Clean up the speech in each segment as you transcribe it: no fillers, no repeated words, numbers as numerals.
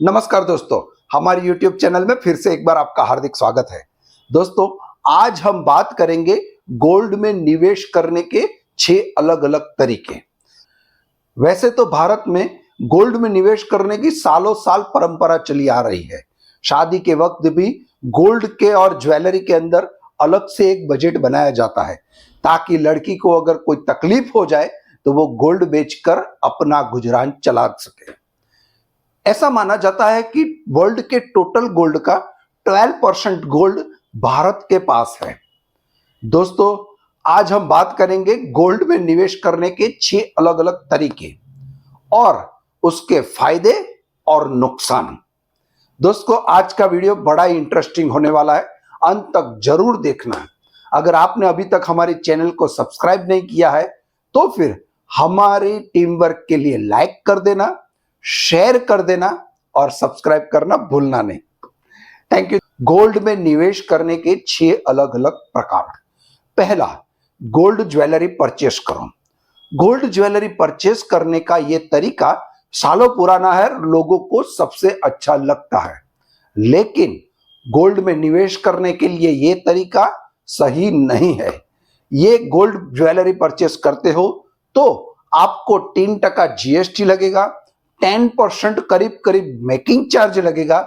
नमस्कार दोस्तों, हमारे YouTube चैनल में फिर से एक बार आपका हार्दिक स्वागत है। दोस्तों, आज हम बात करेंगे गोल्ड में निवेश करने के 6 अलग-अलग तरीके। वैसे तो भारत में गोल्ड में निवेश करने की सालों साल परंपरा चली आ रही है। शादी के वक्त भी गोल्ड के और ज्वेलरी के अंदर अलग से एक बजट बनाया जाता है, ताकि लड़की को अगर कोई तकलीफ हो जाए तो वो गोल्ड बेचकर अपना गुजरान चला सके। ऐसा माना जाता है कि वर्ल्ड के टोटल गोल्ड का 12% गोल्ड भारत के पास है। दोस्तों, आज हम बात करेंगे गोल्ड में निवेश करने के 6 अलग-अलग तरीके और उसके फायदे और नुकसान। दोस्तों, आज का वीडियो बड़ा ही इंटरेस्टिंग होने वाला है, अंत तक जरूर देखना। अगर आपने अभी तक हमारे चैनल को सब्सक्राइब नहीं किया है तो फिर हमारी टीम वर्क के लिए लाइक कर देना, शेयर कर देना और सब्सक्राइब करना भूलना नहीं। Thank you. गोल्ड में निवेश करने के 6 अलग-अलग प्रकार। पहला, गोल्ड ज्वेलरी परचेस करो। गोल्ड ज्वेलरी परचेस करने का यह तरीका सालों पुराना है, लोगों को सबसे अच्छा लगता है, लेकिन गोल्ड में निवेश करने के लिए यह तरीका सही नहीं है। ये गोल्ड ज्वेलरी परचेस करते हो तो आपको 3% जीएसटी लगेगा, 10% करीब करीब मेकिंग चार्ज लगेगा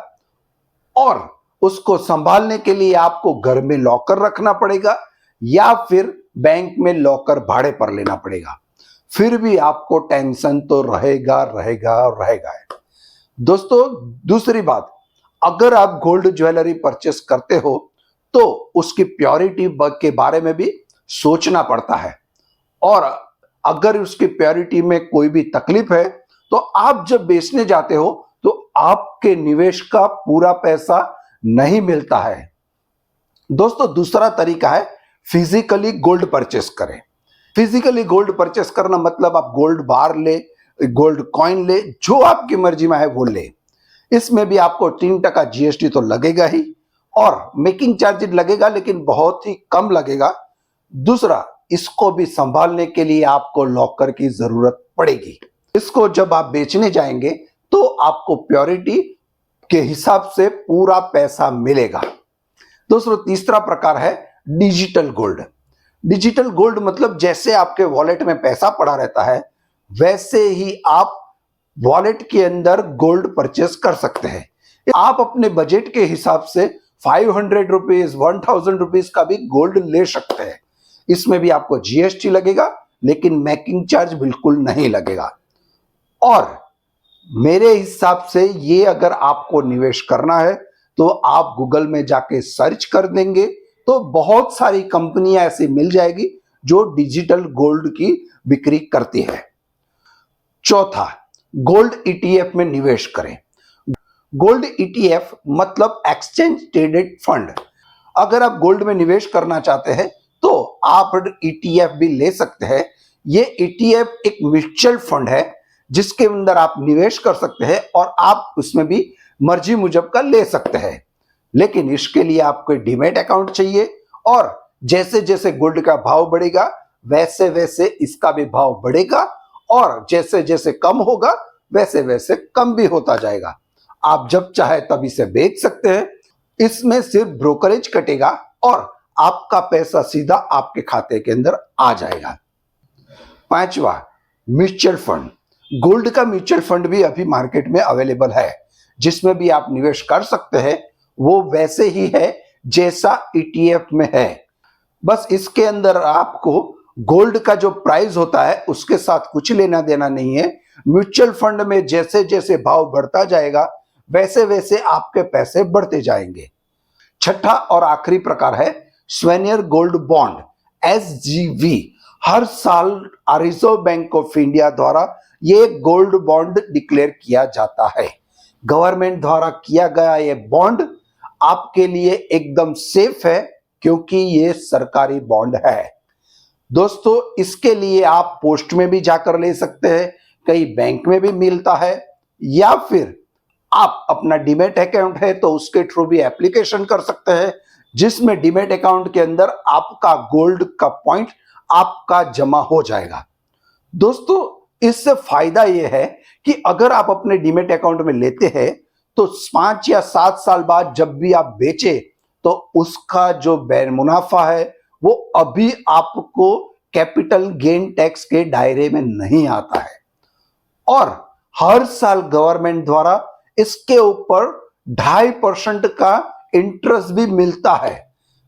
और उसको संभालने के लिए आपको घर में लॉकर रखना पड़ेगा या फिर बैंक में लॉकर भाड़े पर लेना पड़ेगा। फिर भी आपको टेंशन तो रहेगा रहेगा और रहेगा। दोस्तों, दूसरी बात, अगर आप गोल्ड ज्वेलरी परचेस करते हो तो उसकी प्योरिटी के बारे में भी सोचना पड़ता है, और अगर उसकी प्योरिटी में कोई भी तकलीफ है तो आप जब बेचने जाते हो तो आपके निवेश का पूरा पैसा नहीं मिलता है। दोस्तों, दूसरा तरीका है फिजिकली गोल्ड परचेस करें। फिजिकली गोल्ड परचेस करना मतलब आप गोल्ड बार ले, गोल्ड कॉइन ले, जो आपकी मर्जी में है वो ले। इसमें भी आपको 3% जीएसटी तो लगेगा ही और मेकिंग चार्ज लगेगा, लेकिन बहुत ही कम लगेगा। दूसरा, इसको भी संभालने के लिए आपको लॉकर की जरूरत पड़ेगी। इसको जब आप बेचने जाएंगे तो आपको प्योरिटी के हिसाब से पूरा पैसा मिलेगा। दोस्तों, तीसरा प्रकार है डिजिटल गोल्ड। डिजिटल गोल्ड मतलब जैसे आपके वॉलेट में पैसा पड़ा रहता है वैसे ही आप वॉलेट के अंदर गोल्ड परचेस कर सकते हैं। आप अपने बजट के हिसाब से 500 रुपीज, 1000 रुपीज का भी गोल्ड ले सकते हैं। इसमें भी आपको जीएसटी लगेगा, लेकिन मेकिंग चार्ज बिल्कुल नहीं लगेगा। और मेरे हिसाब से ये अगर आपको निवेश करना है तो आप गूगल में जाके सर्च कर देंगे तो बहुत सारी कंपनियां ऐसी मिल जाएगी जो डिजिटल गोल्ड की बिक्री करती है। चौथा, गोल्ड ईटीएफ में निवेश करें। गोल्ड ईटीएफ मतलब एक्सचेंज ट्रेडेड फंड। अगर आप गोल्ड में निवेश करना चाहते हैं तो आप ईटीएफ भी ले सकते हैं। ये ईटीएफ एक म्यूचुअल फंड है जिसके अंदर आप निवेश कर सकते हैं और आप उसमें भी मर्जी मुजब का ले सकते हैं, लेकिन इसके लिए आपको डीमैट अकाउंट चाहिए और जैसे जैसे गोल्ड का भाव बढ़ेगा वैसे वैसे इसका भी भाव बढ़ेगा और जैसे जैसे कम होगा वैसे वैसे कम भी होता जाएगा। आप जब चाहे तब इसे बेच सकते हैं। इसमें सिर्फ ब्रोकरेज कटेगा और आपका पैसा सीधा आपके खाते के अंदर आ जाएगा। पांचवा, म्यूचुअल फंड। गोल्ड का म्यूचुअल फंड भी अभी मार्केट में अवेलेबल है, जिसमें भी आप निवेश कर सकते हैं। वो वैसे ही है जैसा ईटीएफ में है, बस इसके अंदर आपको गोल्ड का जो प्राइस होता है उसके साथ कुछ लेना देना नहीं है। म्यूचुअल फंड में जैसे जैसे भाव बढ़ता जाएगा वैसे वैसे आपके पैसे बढ़ते जाएंगे। छठा और आखिरी प्रकार है स्वनियर गोल्ड बॉन्ड, एसजीवी। हर साल रिजर्व बैंक ऑफ इंडिया द्वारा ये गोल्ड बॉन्ड डिक्लेयर किया जाता है। गवर्नमेंट द्वारा किया गया ये बॉन्ड आपके लिए एकदम सेफ है क्योंकि ये सरकारी बॉन्ड है। दोस्तों, इसके लिए आप पोस्ट में भी जाकर ले सकते हैं, कई बैंक में भी मिलता है, या फिर आप अपना डीमैट अकाउंट है तो उसके थ्रू भी एप्लीकेशन कर सकते हैं, जिसमें डीमैट अकाउंट के अंदर आपका गोल्ड का पॉइंट आपका जमा हो जाएगा। दोस्तों, इससे फायदा यह है कि अगर आप अपने डीमैट अकाउंट में लेते हैं तो 5 या 7 साल बाद जब भी आप बेचे तो उसका जो मुनाफा है वो अभी आपको कैपिटल गेन टैक्स के दायरे में नहीं आता है। और हर साल गवर्नमेंट द्वारा इसके ऊपर 2.5% का इंटरेस्ट भी मिलता है।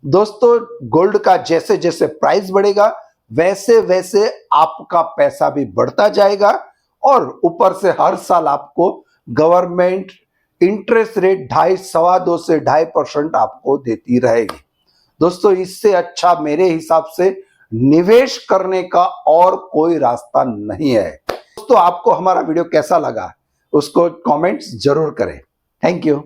दोस्तों, गोल्ड का जैसे जैसे प्राइस बढ़ेगा वैसे वैसे आपका पैसा भी बढ़ता जाएगा और ऊपर से हर साल आपको गवर्नमेंट इंटरेस्ट रेट 2.5 से 2.5% आपको देती रहेगी। दोस्तों, इससे अच्छा मेरे हिसाब से निवेश करने का और कोई रास्ता नहीं है। दोस्तों, आपको हमारा वीडियो कैसा लगा उसको कमेंट्स जरूर करें। Thank you.